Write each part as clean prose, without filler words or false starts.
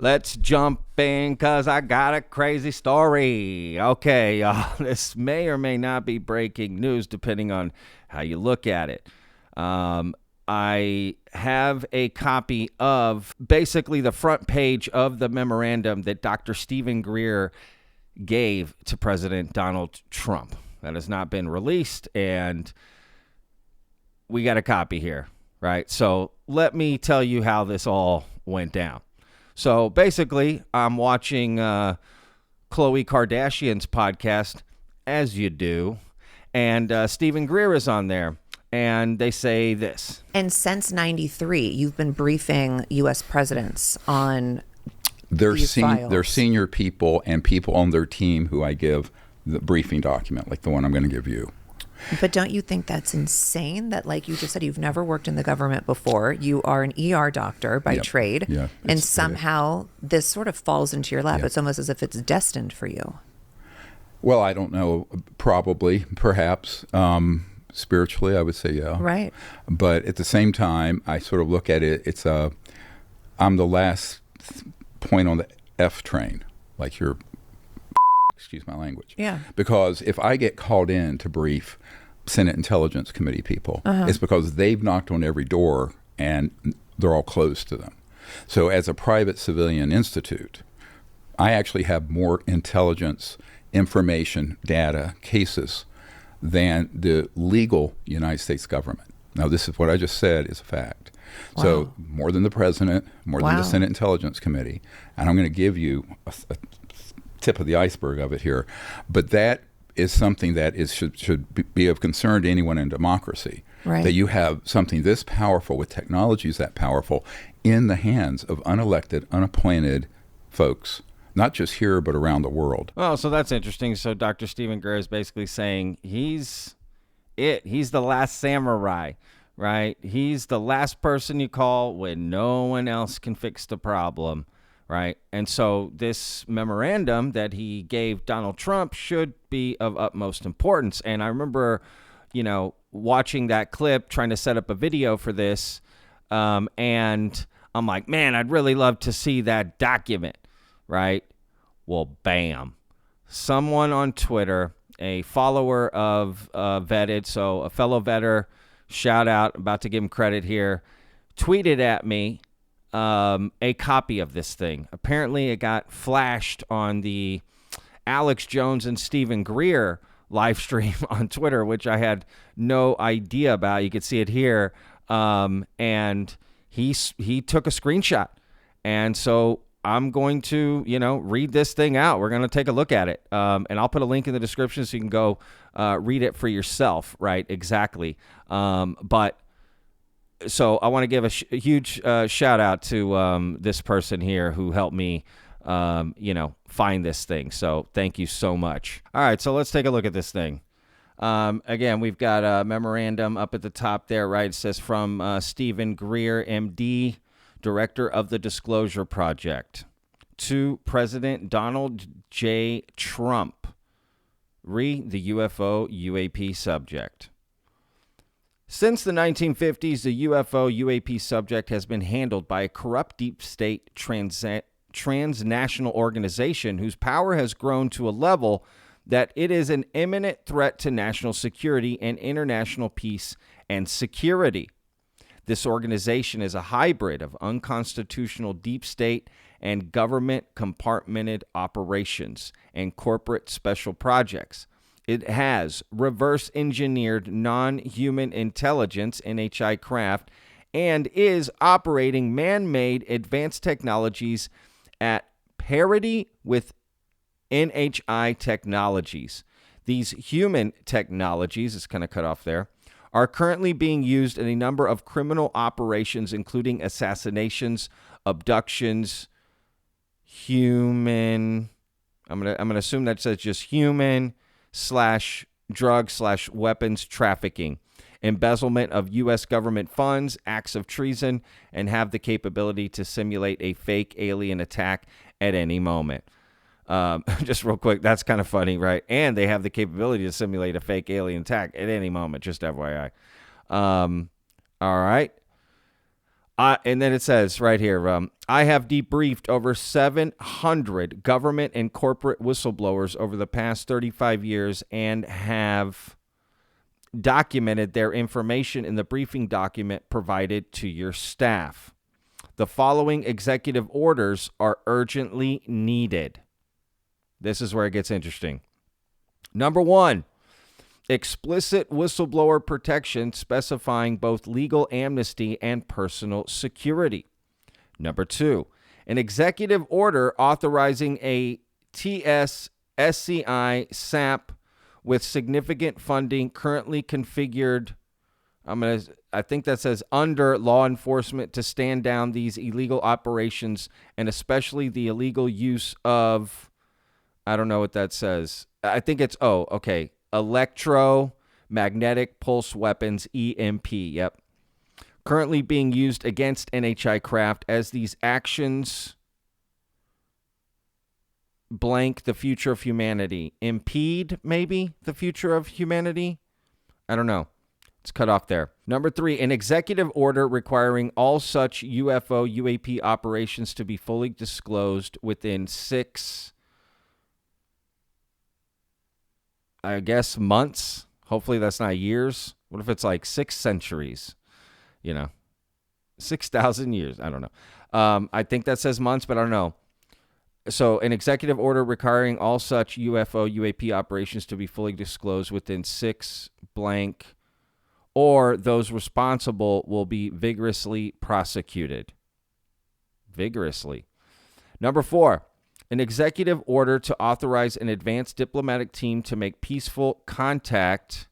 Let's jump in because I got a crazy story. Okay, this may or may not be breaking news depending on how you look at it. I have a copy of basically the front page of the memorandum that Dr. Stephen Greer gave to President Donald Trump. That has not been released, and we got a copy here, right? So let me tell you how this all went down. So basically, I'm watching Khloe Kardashian's podcast, as you do, and Stephen Greer is on there, and they say this. And since 93, you've been briefing U.S. presidents on They're files. senior people and people on their team who I give the briefing document, like the one I'm going to give you. But don't you think that's insane that, like you just said, you've never worked in the government before. You are an ER doctor by trade. Yeah, and somehow this sort of falls into your lap. Yeah. It's almost as if it's destined for you. Well, I don't know. Probably, perhaps. Spiritually, I would say yeah. Right. But at the same time, I sort of look at it, I'm the last point on the F train, like you're, excuse my language. Yeah. Because if I get called in to brief Senate Intelligence Committee people, it's because they've knocked on every door and they're all closed to them. So as a private civilian institute, I actually have more intelligence, information, data, cases than the legal United States government. Now, this is what I just said is a fact. Wow. So more than the president, more than Wow. the Senate Intelligence Committee, and I'm going to give you a tip of the iceberg of it here, but that is something that should be of concern to anyone in democracy, Right. that you have something this powerful with technologies that powerful in the hands of unelected, unappointed folks, not just here but around the world. Oh, so that's interesting. So Dr. Stephen Greer is basically saying he's the last samurai, right? He's the last person you call when no one else can fix the problem, right? And so this memorandum that he gave Donald Trump should be of utmost importance. And I remember, watching that clip, trying to set up a video for this, and I'm like, man, I'd really love to see that document, right? Well, bam. Someone on Twitter, a follower of Vetted, so a fellow vetter, shout out, about to give him credit here, tweeted at me a copy of this thing. Apparently it got flashed on the Alex Jones and Stephen Greer live stream on Twitter, which I had no idea about. You could see it here. And he took a screenshot. And so I'm going to, read this thing out. We're going to take a look at it. And I'll put a link in the description so you can go read it for yourself, right? Exactly. But so I want to give a huge shout out to this person here who helped me, find this thing. So thank you so much. All right, so let's take a look at this thing. Again, we've got a memorandum up at the top there, right? It says from Stephen Greer, MD, Director of the Disclosure Project, to President Donald J. Trump, the UFO UAP subject. Since the 1950s, the UFO UAP subject has been handled by a corrupt deep state transnational organization whose power has grown to a level that it is an imminent threat to national security and international peace and security. This organization is a hybrid of unconstitutional deep state and government compartmented operations and corporate special projects. It has reverse engineered non-human intelligence, NHI craft, and is operating man-made advanced technologies at parity with NHI technologies. These human technologies, it's kind of cut off there, are currently being used in a number of criminal operations, including assassinations, abductions, I'm gonna assume that says just human / drug / weapons trafficking, embezzlement of U.S. government funds, acts of treason, and have the capability to simulate a fake alien attack at any moment. Just real quick, that's kind of funny, right? And they have the capability to simulate a fake alien attack at any moment, just FYI. All right. And then it says right here, I have debriefed over 700 government and corporate whistleblowers over the past 35 years and have documented their information in the briefing document provided to your staff. The following executive orders are urgently needed. This is where it gets interesting. Number 1, explicit whistleblower protection specifying both legal amnesty and personal security. Number 2, an executive order authorizing a TS-SCI SAP with significant funding currently configured, I think that says under law enforcement to stand down these illegal operations and especially the illegal use of, I don't know what that says. I think it's, electromagnetic pulse weapons, EMP, yep. Currently being used against NHI craft as these actions blank the future of humanity. Impede, maybe, the future of humanity? I don't know. It's cut off there. Number 3, an executive order requiring all such UFO, UAP operations to be fully disclosed within 6, I guess, months. Hopefully that's not years. What if it's like 6 centuries? 6,000 years. I don't know. I think that says months, but I don't know. So an executive order requiring all such UFO, UAP operations to be fully disclosed within 6 blank, or those responsible will be vigorously prosecuted. Vigorously. Number 4, an executive order to authorize an advanced diplomatic team to make peaceful contact,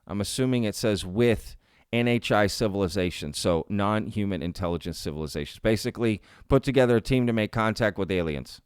I'm assuming it says with NHI civilizations, so non-human intelligence civilizations. Basically, put together a team to make contact with aliens.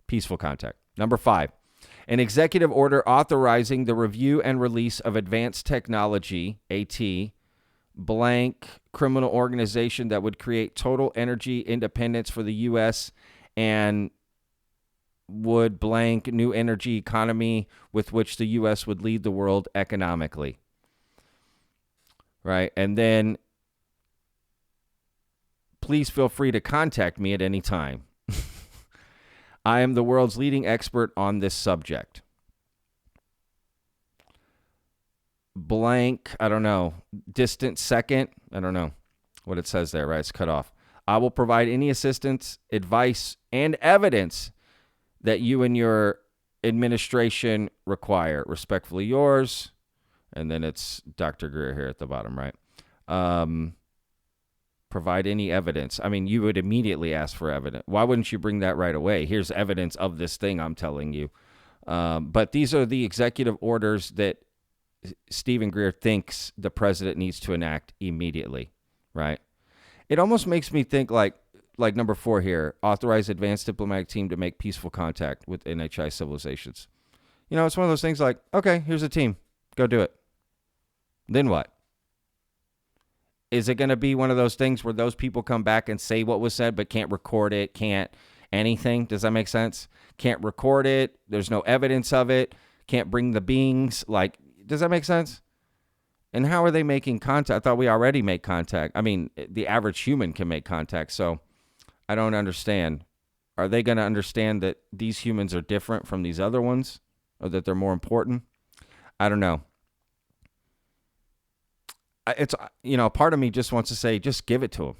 Peaceful contact. Number 5, an executive order authorizing the review and release of advanced technology, AT, blank criminal organization that would create total energy independence for the U.S. and would blank new energy economy with which the U.S. would lead the world economically. Right? And then please feel free to contact me at any time. I am the world's leading expert on this subject. Blank, I don't know. Distant second, I don't know what it says there, right? It's cut off. I will provide any assistance, advice, and evidence that you and your administration require. Respectfully yours. And then it's Dr. Greer here at the bottom, right? Provide any evidence. I mean, you would immediately ask for evidence. Why wouldn't you bring that right away? Here's evidence of this thing I'm telling you. But these are the executive orders that Stephen Greer thinks the president needs to enact immediately, right? It almost makes me think like number 4 here, authorize advanced diplomatic team to make peaceful contact with NHI civilizations. It's one of those things like, okay, here's a team. Go do it. Then what? Is it going to be one of those things where those people come back and say what was said but can't record it, can't anything? Does that make sense? Can't record it. There's no evidence of it. Can't bring the beings. Does that make sense? And how are they making contact? I thought we already make contact. I mean, the average human can make contact, so I don't understand. Are they going to understand that these humans are different from these other ones or that they're more important? I don't know. It's, part of me just wants to say, just give it to him.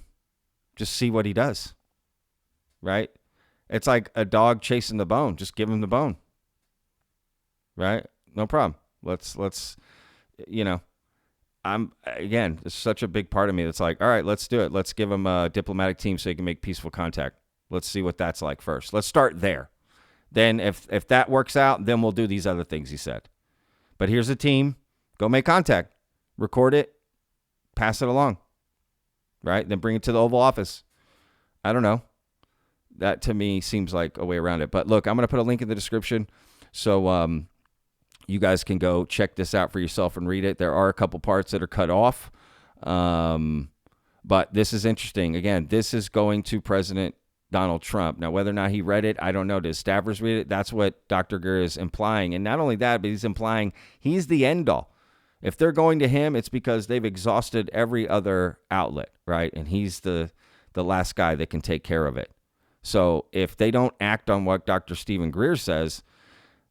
Just see what he does. Right? It's like a dog chasing the bone. Just give him the bone. Right? No problem. Let's, there's such a big part of me that's like, all right, let's do it. Let's give him a diplomatic team so he can make peaceful contact. Let's see what that's like first. Let's start there. Then if that works out, then we'll do these other things he said. But here's a team. Go make contact. Record it. Pass it along. Right? Then bring it to the Oval Office. I don't know. That to me seems like a way around it. But look, I'm going to put a link in the description so you guys can go check this out for yourself and read it. There are a couple parts that are cut off. But this is interesting. Again, this is going to President Donald Trump. Now, whether or not he read it, I don't know. Did staffers read it? That's what Dr. Greer is implying. And not only that, but he's implying he's the end all. If they're going to him, it's because they've exhausted every other outlet, right? And he's the last guy that can take care of it. So if they don't act on what Dr. Stephen Greer says,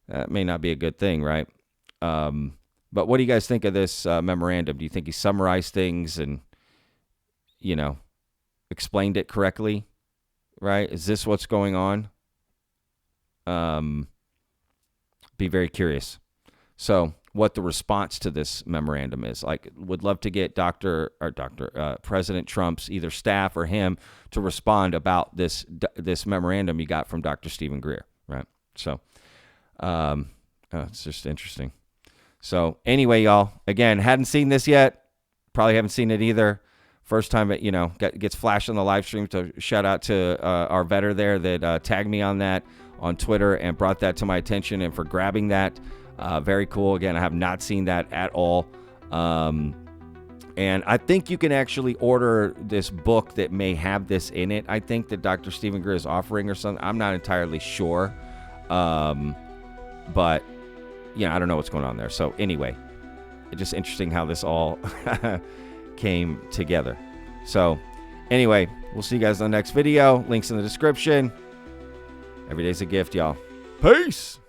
that may not be a good thing, right? But what do you guys think of this memorandum? Do you think he summarized things and, explained it correctly, right? Is this what's going on? Be very curious. So what the response to this memorandum is. Like, would love to get President Trump's either staff or him to respond about this memorandum you got from Dr. Stephen Greer, right? So it's just interesting. So anyway, y'all, again, hadn't seen this yet. Probably haven't seen it either. First time it, gets flashed on the live stream. So shout out to our vetter there that tagged me on that on Twitter and brought that to my attention, and for grabbing that. Very cool. Again, I have not seen that at all. And I think you can actually order this book that may have this in it. I think that Dr. Stephen Greer is offering or something. I'm not entirely sure. But, I don't know what's going on there. So anyway, it's just interesting how this all came together. So anyway, we'll see you guys on the next video. Links in the description. Every day's a gift, y'all. Peace.